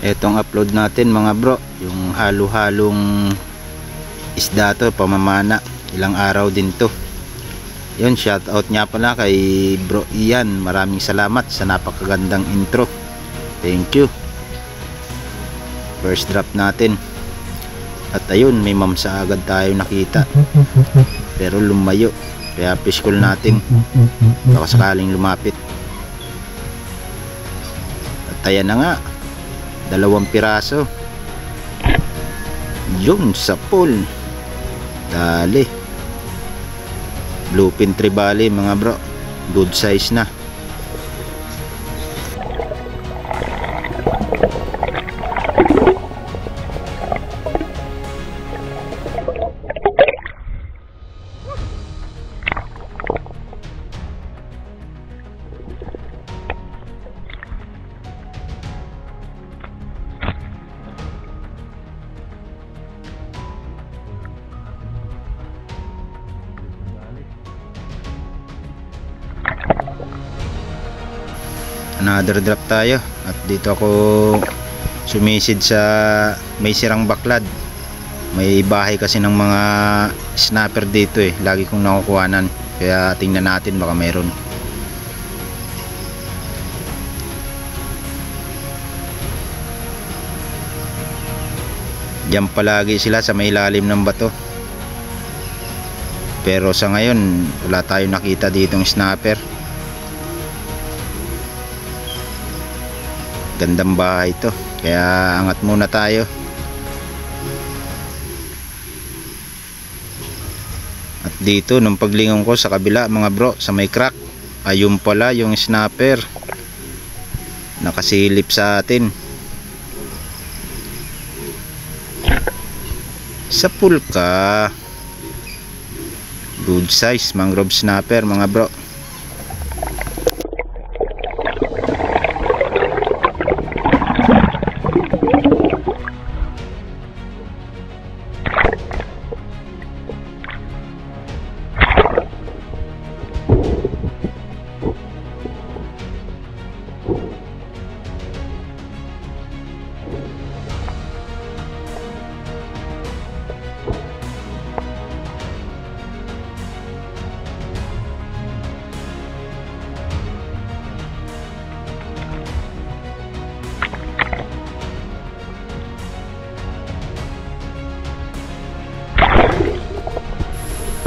Etong upload natin mga bro, yung halo-halong isda to, pamamana. Ilang araw din to. Yun, shoutout nga pala kay bro Ian. Maraming salamat sa napakagandang intro. Thank you. First drop natin. At ayun, may mamsa agad tayo nakita. Pero lumayo. Kaya fish call natin. Baka sakaling lumapit. At ayan na nga. 2 piraso. Yun sa pool. Dali. Bluefin trevally mga bro. Good size na. Another drop tayo at dito ako sumisid sa may sirang baklad. May bahay kasi ng mga snapper dito eh, lagi kong nakukuhanan, kaya tingnan natin baka meron. Diyan palagi sila sa may ilalim ng bato, pero sa ngayon wala tayong nakita ditong snapper. Gandang bahay to, kaya angat muna tayo. At dito nung paglingon ko sa kabila mga bro, sa may crack, ayun pala yung snapper nakasilip sa atin sa pulka. Good size mangrove snapper mga bro.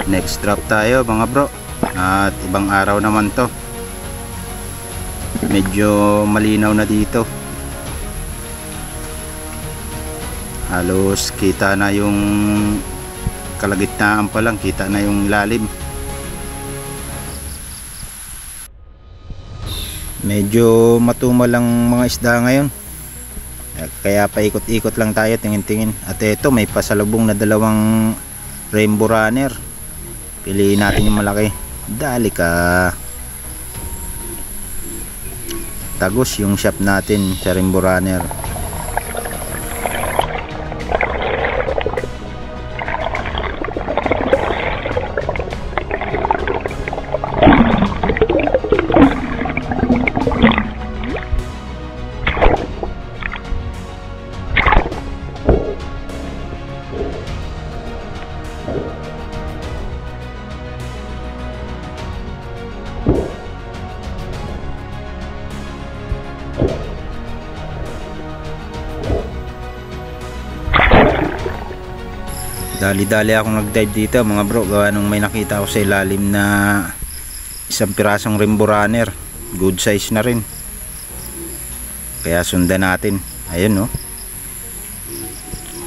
Next drop tayo mga bro, at ibang araw naman to. Medyo malinaw na dito, halos kita na yung kalagitnaan pa lang, kita na yung lalim. Medyo matumal lang mga isda ngayon, kaya paikot-ikot lang tayo, tingin-tingin. At ito, may pasalubong na 2 rainbow runner. Piliin natin yung malaki. Dali ka. Tagos yung shop natin sa rainbow runner. Dali-dali akong nag-dive dito mga bro, gawa nung may nakita ako sa ilalim na 1 pirasong rainbow runner. Good size na rin, kaya sundan natin. Ayun no,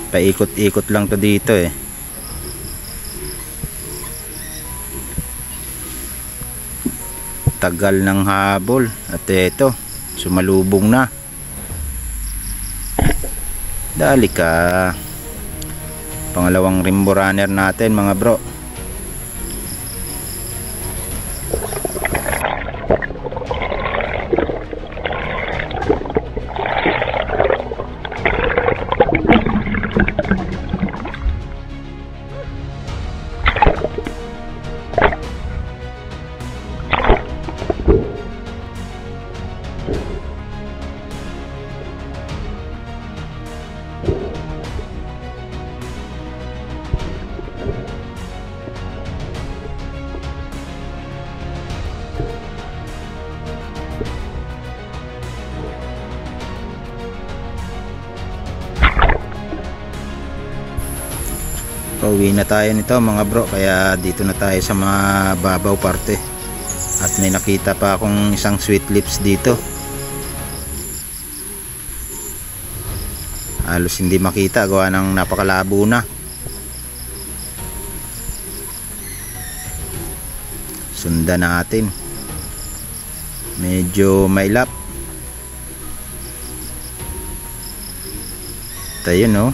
paikot-ikot lang to dito eh. Tagal ng habol at eto, sumalubong na. Dali ka. Pangalawang rainbow runner natin mga bro. Pauwi na tayo nito mga bro, kaya dito na tayo sa mga babaw parte. At may nakita pa akong isang sweet lips dito. Halos hindi makita gawa ng napakalabo na. Sundan natin. Medyo mailap. Tayo no.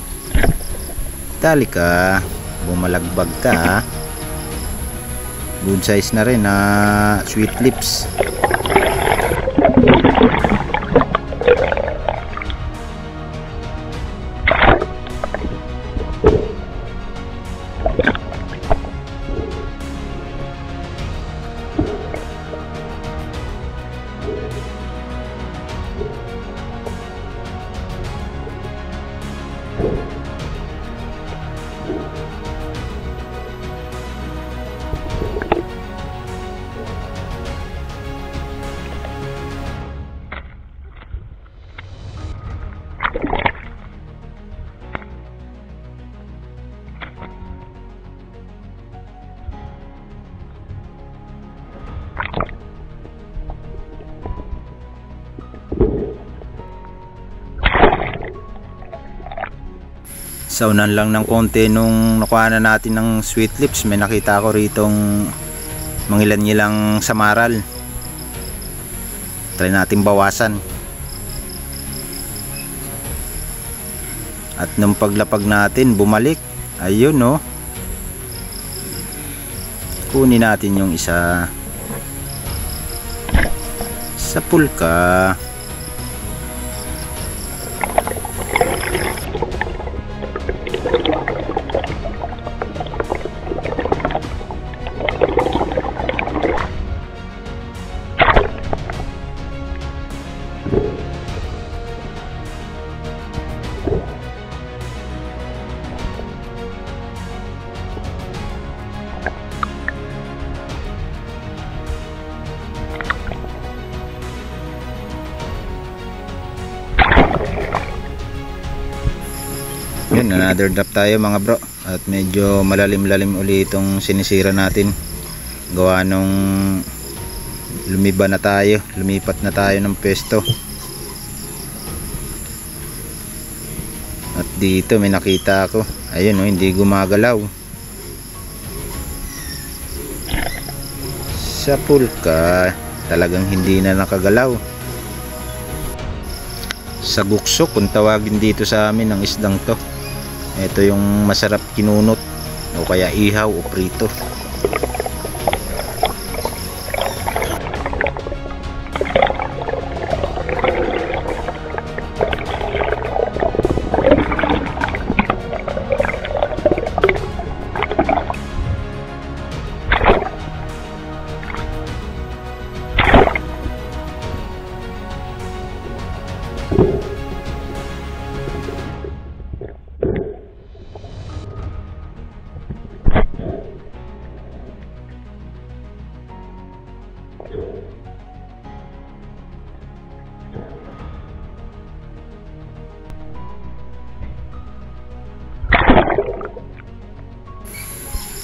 Tali ka, bumalagbag ka. Good size na rin na sweet lips. Saunan lang ng konti nung nakuha na natin ng sweet lips, may nakita ko ritong mangilan-ngilang samaral. Try natin bawasan. At nung paglapag natin bumalik, ayun no. Kunin natin yung isa sa pulka. Yun, another drop tayo mga bro. At medyo malalim-lalim uli itong sinisira natin. Gawa nung lumipat na tayo ng pwesto. At dito may nakita ako. Ayun, hindi gumagalaw. Sa pulka, talagang hindi na nakagalaw. Sa guksok, kung tawagin dito sa amin ng isdang to. Ito yung masarap kinunot o kaya ihaw o prito.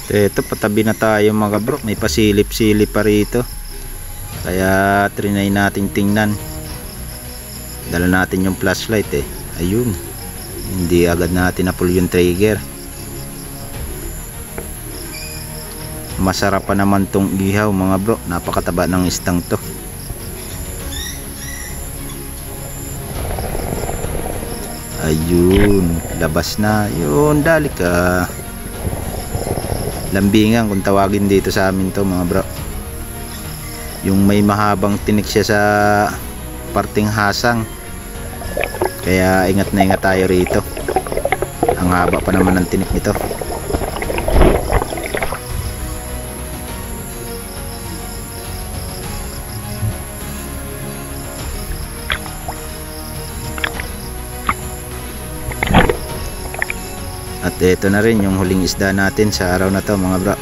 Ito, patabi na tayo mga bro, may pasilip-silip pa rito, kaya trinay natin tingnan. Dala natin yung flashlight ayun, hindi agad natin na-pull yung trigger. Masarap pa naman tong ihaw mga bro, napakataba ng istang to. Ayun, labas na yun. Dali ka, lambingan kung tawagin dito sa amin to mga bro. Yung may mahabang tinik siya sa parting hasang, kaya ingat na ingat tayo rito. Ang haba pa naman ng tinik nito. At ito na rin yung huling isda natin sa araw na to mga bro.